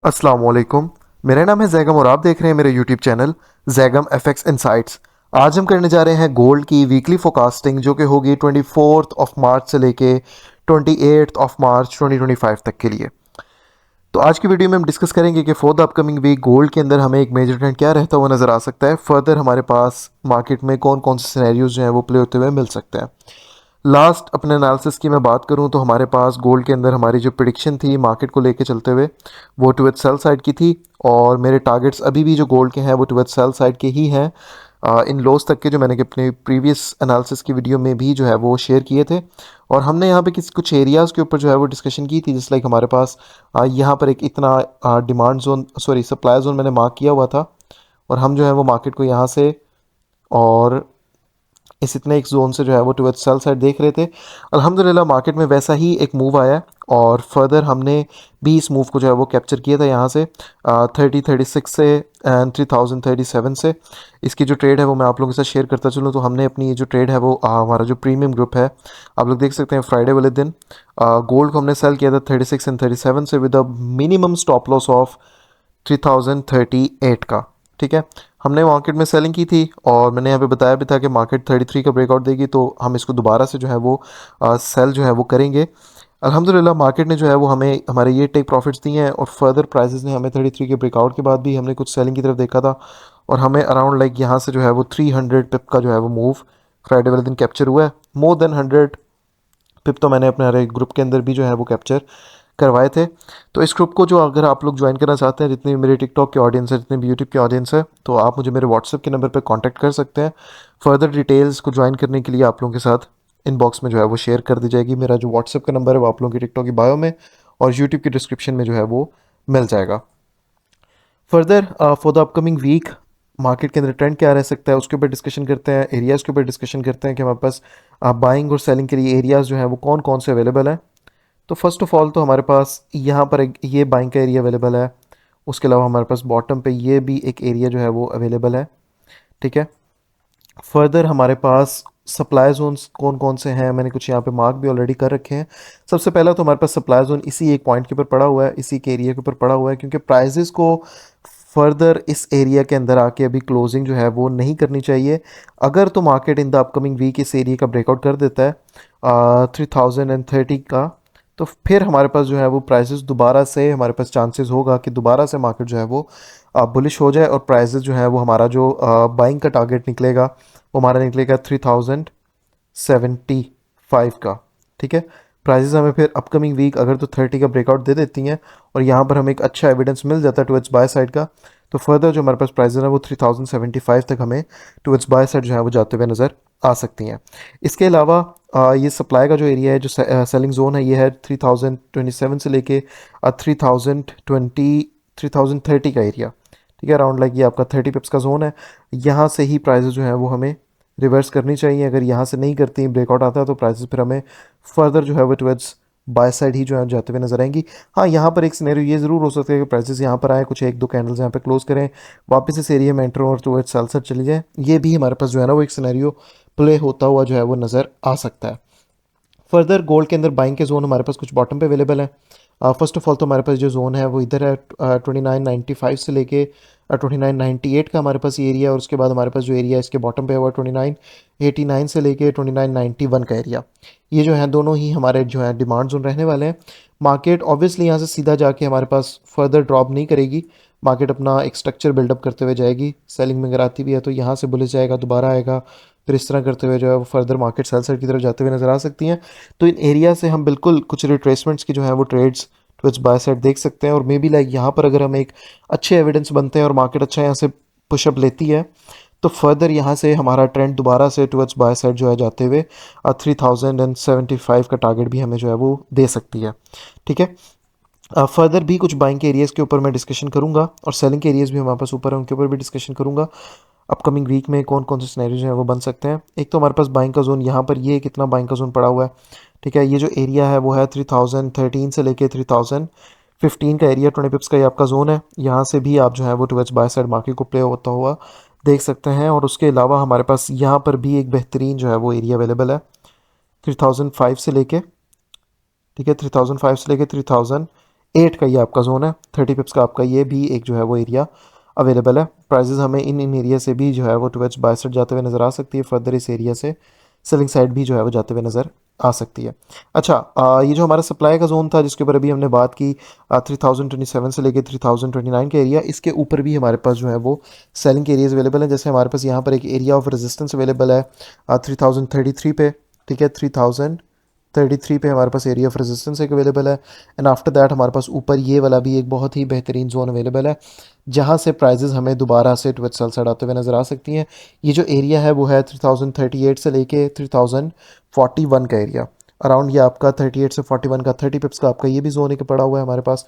अस्सलाम वालेकुम। मेरा नाम है जैगम और आप देख रहे हैं मेरे YouTube channel Zaigham FX insights. आज हम करने जा रहे हैं गोल्ड की वीकली फोकास्टिंग जो कि होगी 24 मार्च से लेके 28 मार्च 2025 तक के लिए। तो आज की वीडियो में हम डिस्कस करेंगे कि for the upcoming week gold के अंदर हमें एक मेजर ट्रेंड क्या रहता हुआ नज़र आ सकता है। फर्दर हमारे पास मार्केट में कौन कौन से सिनेरियोज जो हैं वो प्ले होते हुए मिल सकते हैं। लास्ट अपने एनालिसिस की मैं बात करूं तो हमारे पास गोल्ड के अंदर हमारी जो प्रिडिक्शन थी मार्केट को लेके चलते हुए वो टुवर्ड्स सेल साइड की थी। और मेरे टारगेट्स अभी भी जो गोल्ड के हैं वो टुवर्ड्स सेल साइड के ही हैं। इन लोस तक के जो मैंने अपने प्रीवियस एनालिसिस की वीडियो में भी जो है वो शेयर किए थे। और हमने यहाँ पे किस कुछ एरियाज़ के ऊपर जो है वो डिस्कशन की थी, जिस लाइक हमारे पास यहाँ पर एक इतना demand zone sorry supply zone मैंने मार्क किया हुआ था। और हम जो है वो मार्केट को यहाँ से और इस इतने एक जोन से जो है वो टुवर्ड्स सेल साइड देख रहे थे। अल्हम्दुलिल्लाह मार्केट में वैसा ही एक मूव आया और फर्दर हमने भी इस मूव को जो है वो कैप्चर किया था यहाँ से 3036 से एंड 3037 से। इसकी जो ट्रेड है वो मैं आप लोगों के साथ शेयर करता चलूँ तो हमने अपनी ये जो ट्रेड है वो हमारा जो प्रीमियम ग्रुप है आप लोग देख सकते हैं फ्राइडे वाले दिन गोल्ड को हमने सेल किया था 36 एंड 37 से with a minimum stop loss of 3038 का। ठीक है, हमने मार्केट में सेलिंग की थी और मैंने यहाँ पे बताया भी था कि मार्केट 33 का ब्रेकआउट देगी तो हम इसको दोबारा से जो है वो सेल जो है वो करेंगे। अल्हम्दुलिल्लाह मार्केट ने जो है वो हमें हमारे ये टेक प्रॉफिट्स दिए हैं और फर्दर प्राइसेस ने हमें 33 के ब्रेकआउट के बाद भी हमने कुछ सेलिंग की तरफ देखा था। और हमें अराउंड लाइक यहाँ से जो है वो 300 पिप का जो है वो मूव फ्राइडे वाले दिन कैप्चर हुआ है। मोर देन 100 पिप तो मैंने अपने हर एक ग्रुप के अंदर भी जो है वो कैप्चर करवाए थे। तो इस ग्रुप को जो अगर आप लोग ज्वाइन करना चाहते हैं, जितनी भी मेरे टिकटॉक के ऑडियंस है, जितनी भी यूट्यूब की ऑडियंस है, तो आप मुझे मेरे व्हाट्सएप के नंबर पर कांटेक्ट कर सकते हैं। फर्दर डिटेल्स को ज्वाइन करने के लिए आप लोगों के साथ इनबॉक्स में जो है वो शेयर कर दी जाएगी। मेरा जो व्हाट्सएप का नंबर है वो आप लोगों की टिकटॉक की बायो में और यूट्यूब की डिस्क्रिप्शन में जो है वो मिल जाएगा। Further for the upcoming week market के अंदर ट्रेंड क्या रह सकता है उसके ऊपर डिस्कशन करते हैं, एरियाज़ के ऊपर डिस्कशन करते हैं कि हमारे पास बाइंग और सेलिंग के लिए एरियाज़ जो हैं वो कौन कौन से अवेलेबल हैं। तो फर्स्ट ऑफ ऑल तो हमारे पास यहाँ पर एक ये बाइंग का एरिया अवेलेबल है। उसके अलावा हमारे पास बॉटम पे ये भी एक एरिया जो है वो अवेलेबल है। ठीक है, फर्दर हमारे पास सप्लाई जोन्स कौन कौन से हैं मैंने कुछ यहाँ पे मार्क भी ऑलरेडी कर रखे हैं। सबसे पहला तो हमारे पास सप्लाई जोन इसी एक पॉइंट के ऊपर पड़ा हुआ है, इसी के एरिया के ऊपर पड़ा हुआ है, क्योंकि प्राइजेस को फर्दर इस एरिया के अंदर आके अभी क्लोजिंग जो है वो नहीं करनी चाहिए। अगर तो market in the upcoming week इस एरिया का ब्रेकआउट कर देता है 3030 का, तो फिर हमारे पास जो है वो प्राइसेस दोबारा से हमारे पास चांसेस होगा कि दोबारा से मार्केट जो है वो बुलिश हो जाए और प्राइसेस जो है वो हमारा जो बाइंग का टारगेट निकलेगा वो हमारा निकलेगा 3075 का। ठीक है, प्राइसेस हमें फिर अपकमिंग वीक अगर तो 30 का ब्रेकआउट दे देती हैं और यहाँ पर हमें एक अच्छा एविडेंस मिल जाता है टुवर्ड्स बाय साइड का, तो फर्दर जो हमारे पास प्राइसेस है वो 3075 तक हमें टुवर्ड्स बाय साइड जो है वो जाते हुए नज़र आ सकती हैं। इसके अलावा ये सप्लाई का जो एरिया है जो सेलिंग जोन है ये है 3027 से लेके 3030 का एरिया। ठीक है, अराउंड लाइक ये आपका 30 पिप्स का जोन है। यहाँ से ही प्राइसेस जो है वो हमें रिवर्स करनी चाहिए। अगर यहाँ से नहीं करती ब्रेकआउट आता है तो प्राइसेस फिर हमें फर्दर जो है वो टुवर्ड्स बाय साइड ही जो है जाते हुए नजर आएंगी। हाँ, यहाँ पर एक सिनेरियो ये ज़रूर हो सकता है कि प्राइसेस यहाँ पर आए, कुछ एक दो कैंडल्स यहाँ पे क्लोज करें, वापस इस एरिया में एंटर और टुवर्ड्स सेल साइड चली जाए। ये भी हमारे पास जो है ना वो एक सिनेरियो प्ले होता हुआ जो है वो नज़र आ सकता है। फर्दर गोल्ड के अंदर बाइंग के जोन हमारे पास कुछ बॉटम पे अवेलेबल है। फर्स्ट ऑफ ऑल तो हमारे पास जो जोन है वो इधर है 2995 से लेके 2998 का हमारे पास ये एरिया है। और उसके बाद हमारे पास जो एरिया है इसके बॉटम पे है वो 2989 से लेके 2991 का एरिया। ये जो है दोनों ही हमारे जो है डिमांड जोन रहने वाले हैं। मार्केट ऑब्वियसली यहाँ से सीधा जाके हमारे पास फर्दर ड्रॉप नहीं करेगी, मार्केट अपना एक स्ट्रक्चर बिल्डअप करते हुए जाएगी। सेलिंग में अगर आती भी है तो यहाँ से बुलिश जाएगा, दोबारा आएगा, फिर इस तरह करते हुए जो है वो फर्दर मार्केट सेल साइड की तरफ जाते हुए नजर आ सकती हैं। तो इन एरिया से हम बिल्कुल कुछ रिट्रेसमेंट्स की जो है वो ट्रेड्स टुवर्ड्स बाय साइड देख सकते हैं। और मे बी लाइक यहाँ पर अगर हम एक अच्छे एविडेंस बनते हैं और मार्केट अच्छा यहाँ से पुशअप लेती है तो फर्दर यहाँ से हमारा ट्रेंड दोबारा से टुवर्ड्स बाय साइड जो है जाते हुए 3075 का टारगेट भी हमें जो है वो दे सकती है। ठीक है, फर्दर भी कुछ बाइंग के एरियाज़ के ऊपर मैं डिस्कशन करूंगा और सेलिंग के एरियाज़ भी हमारे पास ऊपर है उनके ऊपर भी डिस्कशन करूंगा। अपकमिंग वीक में कौन कौन से सिनेरियोज हैं वो बन सकते हैं। एक तो हमारे पास बाइंग का जोन यहाँ पर ये कितना बाइंग का जोन पड़ा हुआ है। ठीक है, ये जो एरिया है वो है 3013 से लेके 3015 का एरिया, 20 पिप्स का ये आपका जोन है। यहाँ से भी आप जो है वो टुवर्ड्स बाय साइड मार्केट को प्ले होता हुआ देख सकते हैं। और उसके अलावा हमारे पास यहाँ पर भी एक बेहतरीन जो है वो एरिया अवेलेबल है 3005 से लेके, ठीक है, 3005 से लेके 8 का ये आपका जोन है, 30 पिप्स का आपका ये भी एक जो है वो एरिया अवेलेबल है। प्राइजेस हमें इन एरिया से भी जो है वो टुवर्ड्स बाय साइड जाते हुए नज़र आ सकती है, फर्दर इस एरिया से सेलिंग साइड भी जो है वो जाते हुए नज़र आ सकती है। अच्छा, ये जो हमारा सप्लाई का जोन था जिसके ऊपर अभी हमने बात की, 3027 से लेके 3029 का एरिया, इसके ऊपर भी हमारे पास जो है वो सेलिंग के एरियाज अवेलेबल हैं। जैसे हमारे पास यहाँ पर एक एरिया ऑफ रेजिस्टेंस अवेलेबल है 3033 पे, ठीक है, 3033 पे हमारे पास एरिया ऑफ रेजिस्टेंस एक अवेलेबल है। एंड आफ्टर दैट हमारे पास ऊपर ये वाला भी एक बहुत ही बेहतरीन जोन अवेलेबल है जहाँ से प्राइजेस हमें दोबारा से टुवर्ड्स सेल साइड आते हुए नज़र आ सकती हैं। ये जो एरिया है वो है 3038 से लेके 3041 का एरिया, अराउंड ये आपका 38 से 41 का 30 पिप्स का आपका ये भी जोन एक पड़ा हुआ है हमारे पास।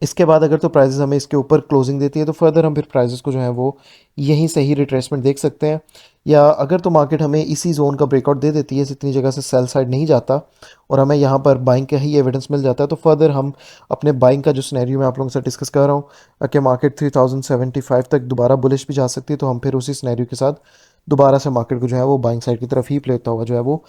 इसके बाद अगर तो प्राइजेस हमें इसके ऊपर क्लोजिंग देती है तो फर्दर हम फिर प्राइजेस को जो है वो यहीं से ही रिट्रेसमेंट देख सकते हैं, या अगर तो मार्केट हमें इसी जोन का ब्रेकआउट दे देती है, इतनी जगह से सेल साइड नहीं जाता और हमें यहाँ पर बाइंग का ही एविडेंस मिल जाता है, तो फर्दर हम अपने बाइंग का जो सिनेरियो मैं आप लोगों के साथ डिस्कस कर रहा हूँ कि मार्केट 3075 तक दोबारा बुलिश भी जा सकती है, तो हम फिर उसी सिनेरियो के साथ दोबारा से मार्केट को जो है वो बाइंग साइड की तरफ ही प्ले होता हुआ जो है वो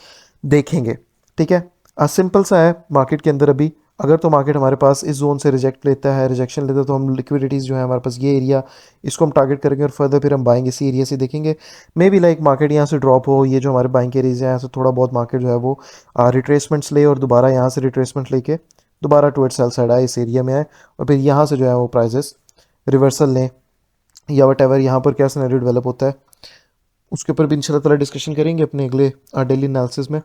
देखेंगे। ठीक है, सिंपल सा है मार्केट के अंदर अभी। अगर तो मार्केट हमारे पास इस जोन से रिजेक्ट लेता है, रिजेक्शन लेता है, तो हम लिक्विडिटीज़ जो है हमारे पास ये एरिया, इसको हम टारगेट करेंगे और फर्दर फिर हम बाइंग इसी एरिया से देखेंगे। मे बी लाइक मार्केट यहाँ से ड्रॉप हो, ये जो हमारे बाइंग के एरियाज हैं यहाँ से थोड़ा बहुत मार्केट जो है वो रिट्रेसमेंट्स ले और दोबारा यहाँ से रिट्रेसमेंट लेके दोबारा टुवर्ड्स सेल साइड आए, इस एरिया में आए और फिर यहाँ से जो है वो प्राइजेस रिवर्सल लें, या वट एवर यहाँ पर क्या सिनेरियो डेवलप होता है उसके ऊपर भी इंशाल्लाह ताला डिस्कशन करेंगे अपने अगले डेली एनालिसिस में।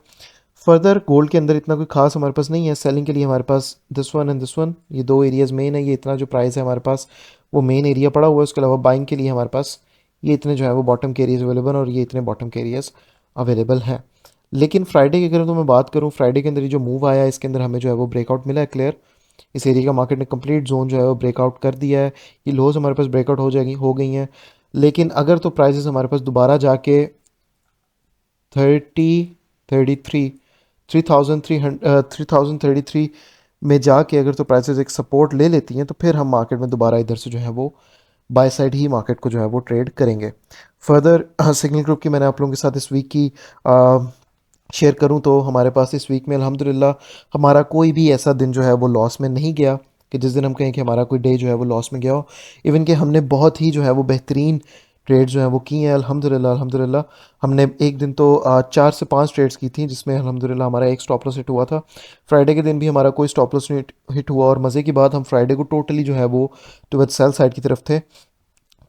फर्दर गोल्ड के अंदर इतना कोई खास हमारे पास नहीं है सेलिंग के लिए, हमारे पास this one and this one, ये दो एरियाज मेन है। ये इतना जो प्राइस है हमारे पास वो मेन एरिया पड़ा हुआ है, उसके अलावा बाइंग के लिए हमारे पास ये इतने जो है वो बॉटम के एरियाज अवेलेबल हैं और ये इतने बॉटम के एरियाज अवेलेबल हैं। लेकिन फ्राइडे की अगर तो मैं बात करूँ, फ्राइडे के अंदर ये जो मूव आया है इसके अंदर हमें जो है वो ब्रेकआउट मिला है क्लियर। इस एरिया का मार्केट ने कंप्लीट जोन जो है वो ब्रेकआउट कर दिया है, ये लोज हमारे पास ब्रेकआउट हो गई हैं। लेकिन अगर तो प्राइजेस हमारे पास दोबारा जाके 3033 3033 में जाके अगर तो प्राइसेस एक सपोर्ट ले लेती हैं तो फिर हम मार्केट में दोबारा इधर से जो है वो बाय साइड ही मार्केट को जो है वो ट्रेड करेंगे। फर्दर सिग्नल ग्रुप की मैंने आप लोगों के साथ इस वीक की शेयर करूं तो हमारे पास इस वीक में अल्हम्दुलिल्लाह हमारा कोई भी ऐसा दिन जो है वो लॉस में नहीं गया कि जिस दिन हम कहें कि हमारा कोई डे जो है वो लॉस में गया हो। इवन कि हमने बहुत ही जो है वो बेहतरीन ट्रेड जो है वो की हैं अल्हम्दुलिल्लाह अल्हम्दुलिल्लाह। हमने एक दिन तो 4 से 5 ट्रेड्स की थी जिसमें अल्हम्दुलिल्लाह हमारा एक स्टॉप लॉस हिट हुआ था। फ्राइडे के दिन भी हमारा कोई स्टॉप लॉस हिट हुआ और मज़े की बात हम फ्राइडे को टोटली जो है वो टुवर्ड्स सेल साइड की तरफ थे।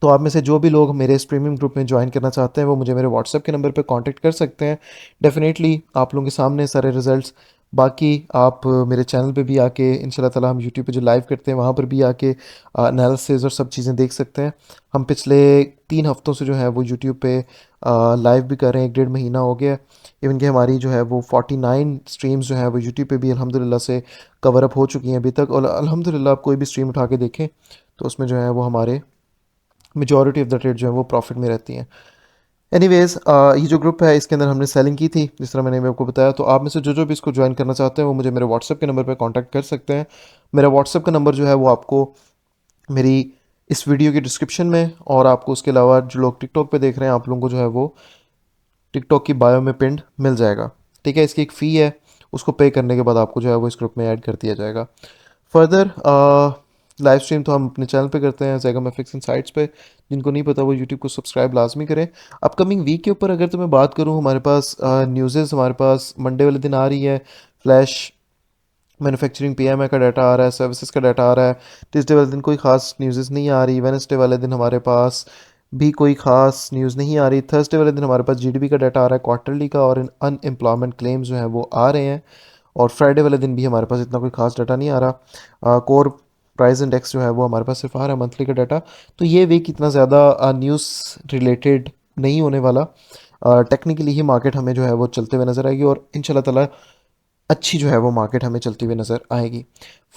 तो आप में से जो भी लोग मेरे इस प्रीमियम ग्रुप में ज्वाइन करना चाहते हैं वो मुझे मेरे व्हाट्सएप के नंबर पे कांटेक्ट कर सकते हैं। डेफिनेटली आप लोगों के सामने सारे रिजल्ट्स, बाकी आप मेरे चैनल पे भी आके इंशाल्लाह ताला हम यूट्यूब पे जो लाइव करते हैं वहाँ पर भी आके एनालिसिस और सब चीज़ें देख सकते हैं। हम पिछले 3 हफ्तों से जो है वो यूट्यूब पे लाइव भी कर रहे हैं, 1 डेढ़ महीना हो गया। इवन कि हमारी जो है वो 49 स्ट्रीम्स जो है वो यूट्यूब पे भी अल्हम्दुलिल्लाह से कवर अप हो चुकी हैं अभी तक, और अल्हम्दुलिल्लाह आप कोई भी स्ट्रीम उठा के देखें तो उसमें जो है वो हमारे मेजॉरिटी ऑफ द ट्रेड जो है वो प्रॉफिट में रहती हैं। एनीवेज, ये जो ग्रुप है इसके अंदर हमने सेलिंग की थी जिस तरह मैंने आपको बताया, तो आप में से जो भी इसको ज्वाइन करना चाहते हैं वो मुझे मेरे व्हाट्सएप के नंबर पर कांटेक्ट कर सकते हैं। मेरा व्हाट्सएप का नंबर जो है वो आपको मेरी इस वीडियो की डिस्क्रिप्शन में, और आपको उसके अलावा जो लोग टिकटॉक पे देख रहे हैं आप लोगों को जो है वो टिकटॉक की बायो में पिंड मिल जाएगा। ठीक है, इसकी एक फ़ी है, उसको पे करने के बाद आपको जो है वो इस ग्रुप में ऐड कर दिया जाएगा। फर्दर लाइव स्ट्रीम तो हम अपने चैनल पे करते हैं ज़ैगम एफएक्स इनसाइट्स पे, जिनको नहीं पता वो यूट्यूब को सब्सक्राइब लाजमी करें। अपकमिंग वीक के ऊपर अगर तो मैं बात करूँ, हमारे पास न्यूज़ेस हमारे पास मंडे वाले दिन आ रही है, फ्लैश मैन्युफैक्चरिंग पीएमआई का डाटा आ रहा है, सर्विसेज का डाटा आ रहा है। ट्यूसडे वाले दिन कोई खास न्यूज़ नहीं आ रही, वेडनेसडे वाले दिन हमारे पास भी कोई खास न्यूज़ नहीं आ रही, थर्सडे वाले दिन हमारे पास जीडीपी का डाटा आ रहा है क्वार्टरली का, और अनएम्प्लॉयमेंट क्लेम्स जो हैं वो आ रहे हैं, और फ्राइडे वाले दिन भी हमारे पास इतना कोई खास डाटा नहीं आ रहा। कोर प्राइस इंडेक्स जो है वो हमारे पास सिर्फ आ रहा है मंथली का डाटा। तो ये वीक इतना ज़्यादा न्यूज़ रिलेटेड नहीं होने वाला। टेक्निकली ही मार्केट हमें जो है वो चलते हुए नज़र आएगी और इंशाल्लाह ताला अच्छी जो है वो मार्केट हमें चलती हुई नज़र आएगी।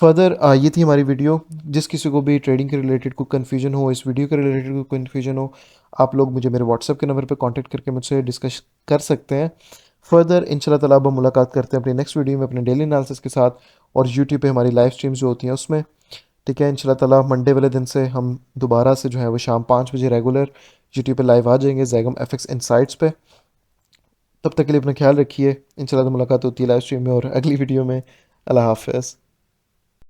फर्दर ये थी हमारी वीडियो। जिस किसी को भी ट्रेडिंग के रिलेटेड कोई कन्फ्यूजन हो, इस वीडियो के रिलेटेड कोई कन्फ्यूजन हो, आप लोग मुझे मेरे व्हाट्सएप के नंबर पर कांटेक्ट करके मुझसे डिस्कस कर सकते हैं। फर्दर इंशाल्लाह ताला अब हम मुलाकात करते हैं अपनी नेक्स्ट वीडियो में अपने डेली एनालिसिस के साथ, और यूट्यूब पे हमारी लाइव स्ट्रीम्स जो होती हैं उसमें। ठीक है, इंशाल्लाह ताला मंडे वाले दिन से हम दोबारा से जो है वो शाम 5 बजे रेगुलर यूट्यूब पे लाइव आ जाएंगे ज़ैगम एफएक्स इनसाइट्स पे। तब तक के लिए अपना ख्याल रखिए। इंशाल्लाह तो मुलाकात होती है लाइव स्ट्रीम में और अगली वीडियो में। अल्लाह हाफ़िज़।